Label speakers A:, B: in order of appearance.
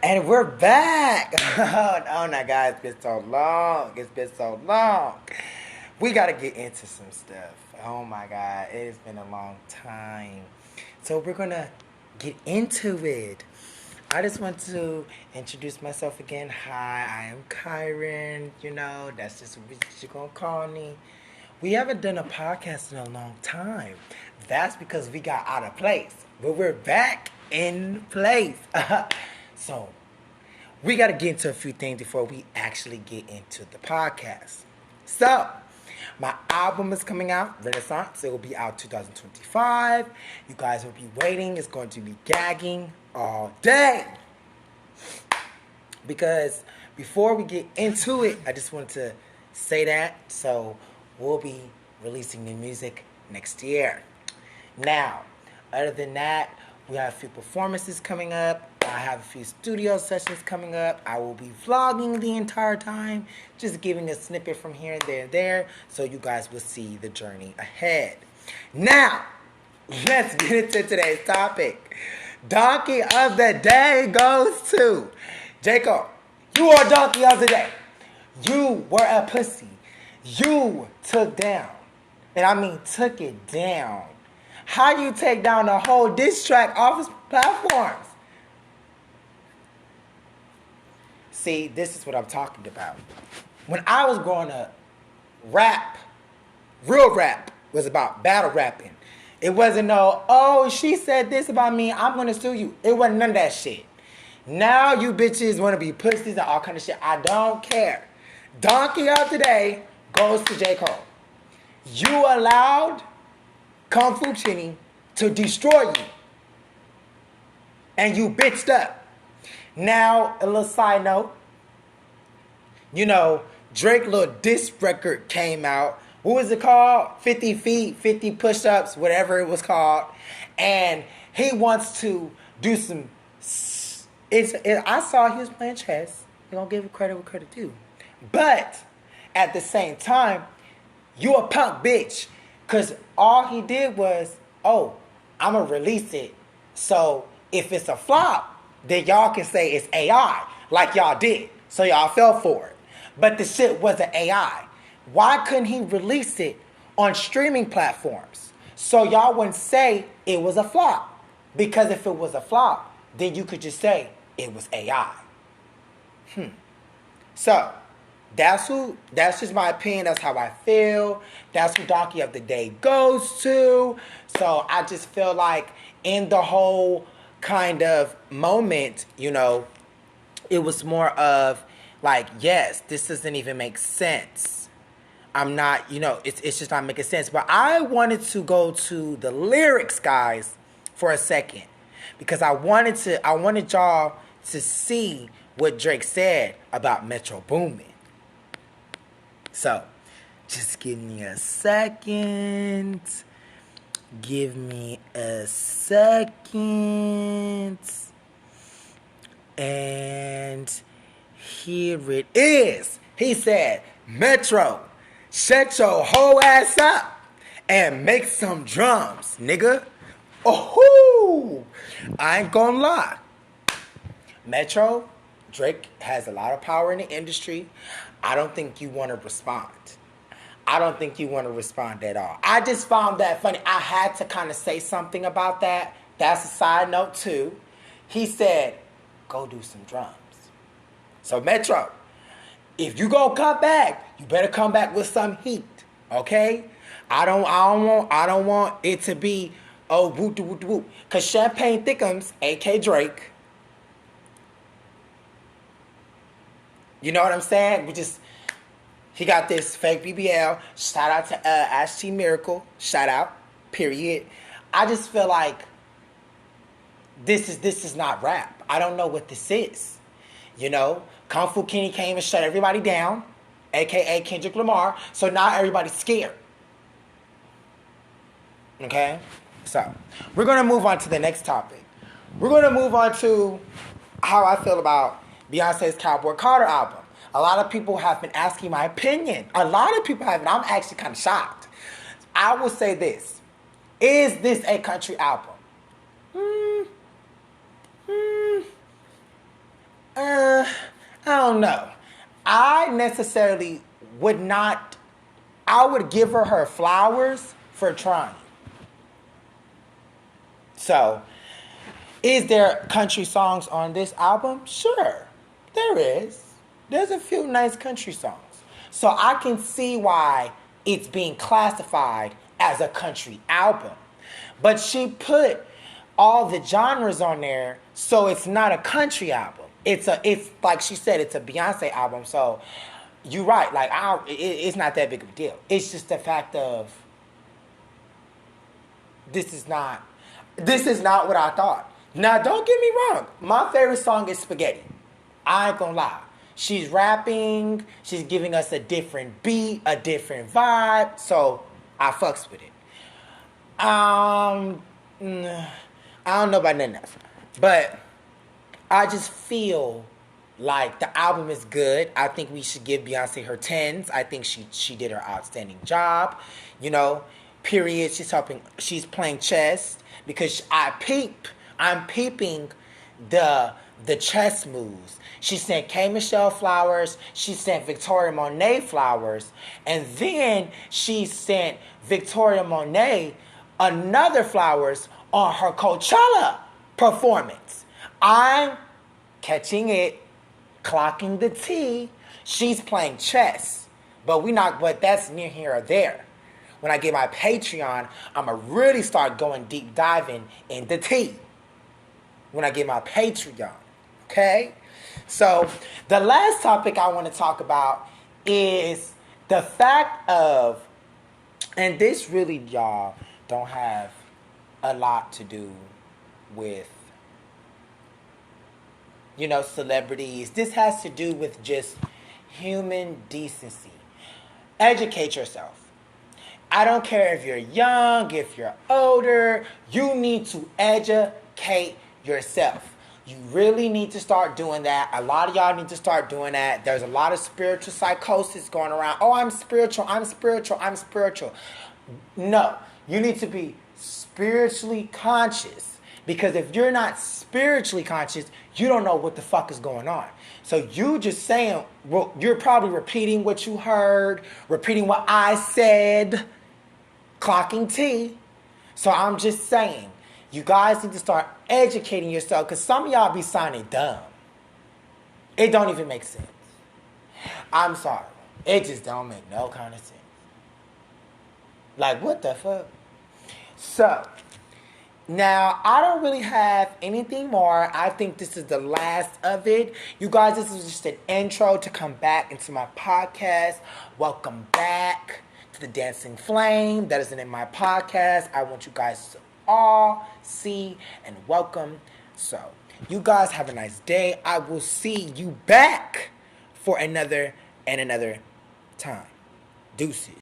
A: And we're back. Oh no, guys, it's been so long. It's been so long. We got to get into some stuff. Oh my God, it has been a long time. So we're gonna get into it. I just want to introduce myself again. Hi, I am Kyron. That's just what you're gonna call me. We haven't done a podcast in a long time. That's because we got out of place. But we're back in place. So we got to get into a few things before we actually get into the podcast. So, my album is coming out, Renaissance. It will be out 2025. You guys will be waiting. It's going to be gagging all day. Because before we get into it, I just want to say that. So, we'll be releasing new music next year. Now, other than that, we have a few performances coming up. I have a few studio sessions coming up. I will be vlogging the entire time, just giving a snippet from here and there, so you guys will see the journey ahead. Now, let's get into today's topic. Donkey of the day goes to Jacob. You are donkey of the day. You were a pussy. You took down, and I mean took it down. How you take down the whole diss track off his platforms? See, this is what I'm talking about. When I was growing up, rap, real rap, was about battle rapping. It wasn't no, oh, she said this about me, I'm going to sue you. It wasn't none of that shit. Now you bitches want to be pussies and all kind of shit. I don't care. Donkey of today goes to J. Cole. You allowed Kung Fu Chinny to destroy you. And you bitched up. Now, a little side note. Drake little diss record came out. What was it called? 50 feet, 50 push-ups, whatever it was called. And he wants to do some... I saw he was playing chess. You're going to give credit where credit due. But, at the same time, you a punk bitch. Because all he did was, oh, I'm going to release it. So, if it's a flop, then y'all can say it's AI, like y'all did. So y'all fell for it. But the shit wasn't AI. Why couldn't he release it on streaming platforms? So y'all wouldn't say it was a flop. Because if it was a flop, then you could just say it was AI. So, that's just my opinion. That's how I feel. That's who Donkey of the Day goes to. So I just feel like in the whole kind of moment, it was more of like, yes, this doesn't even make sense. I'm not, it's just not making sense. But I wanted to go to the lyrics, guys, for a second. Because I wanted y'all to see what Drake said about Metro Boomin. So, just give me a second. Give me a second. And here it is. He said, Metro, shut your whole ass up and make some drums, nigga. Oh, I ain't gonna lie. Metro, Drake has a lot of power in the industry. I don't think you want to respond. I don't think you want to respond at all. I just found that funny. I had to kind of say something about that. That's a side note too. He said, go do some drums. So Metro, if you gonna come back, you better come back with some heat. Okay? I don't want it to be, oh, whoop de whoop de whoop. Cause Champagne Thickums, A.K. Drake. You know what I'm saying? He got this fake BBL. Shout out to Ash T Miracle. Shout out. Period. I just feel like this is not rap. I don't know what this is. Kung Fu Kenny came and shut everybody down, aka Kendrick Lamar. So now everybody's scared. Okay? So, we're going to move on to the next topic. We're going to move on to how I feel about Beyonce's Cowboy Carter album. A lot of people have been asking my opinion. A lot of people have, and I'm actually kind of shocked. I will say this. Is this a country album? I don't know. I necessarily would not. I would give her flowers for trying. So, is there country songs on this album? Sure, there is. There's a few nice country songs. So I can see why it's being classified as a country album. But she put all the genres on there, so it's not a country album. It's like she said, it's a Beyonce album. So you're right. Like it's not that big of a deal. It's just the fact of this is not what I thought. Now, don't get me wrong. My favorite song is Spaghetti. I ain't gonna lie. She's rapping. She's giving us a different beat, a different vibe. So I fucks with it. I don't know about nothing else, but I just feel like the album is good. I think we should give Beyonce her 10s. I think she did her outstanding job. You know, period. She's playing chess because I'm peeping the chess moves. She sent K. Michelle flowers. She sent Victoria Monet flowers. And then she sent Victoria Monet another flowers on her Coachella performance. I'm catching it, clocking the T. She's playing chess. But that's near here or there. When I get my Patreon, I'm going to really start going deep diving in the tea. When I get my Patreon. Okay? So, the last topic I want to talk about is the fact of, and this really, y'all, don't have a lot to do with, celebrities. This has to do with just human decency. Educate yourself. I don't care if you're young, if you're older, you need to educate yourself. You really need to start doing that. A lot of y'all need to start doing that. There's a lot of spiritual psychosis going around. Oh, I'm spiritual. No, you need to be spiritually conscious. Because if you're not spiritually conscious, you don't know what the fuck is going on. So you just saying, well, you're probably repeating what you heard, repeating what I said, clocking T. So I'm just saying, you guys need to start educating yourself because some of y'all be sounding dumb. It don't even make sense. I'm sorry. It just don't make no kind of sense. Like, what the fuck? So, now, I don't really have anything more. I think this is the last of it. You guys, this is just an intro to come back into my podcast. Welcome back to the Dancing Flame. That isn't in my podcast. I want you guys to all see and welcome. So, you guys have a nice day. I will see you back for another time. Deuces.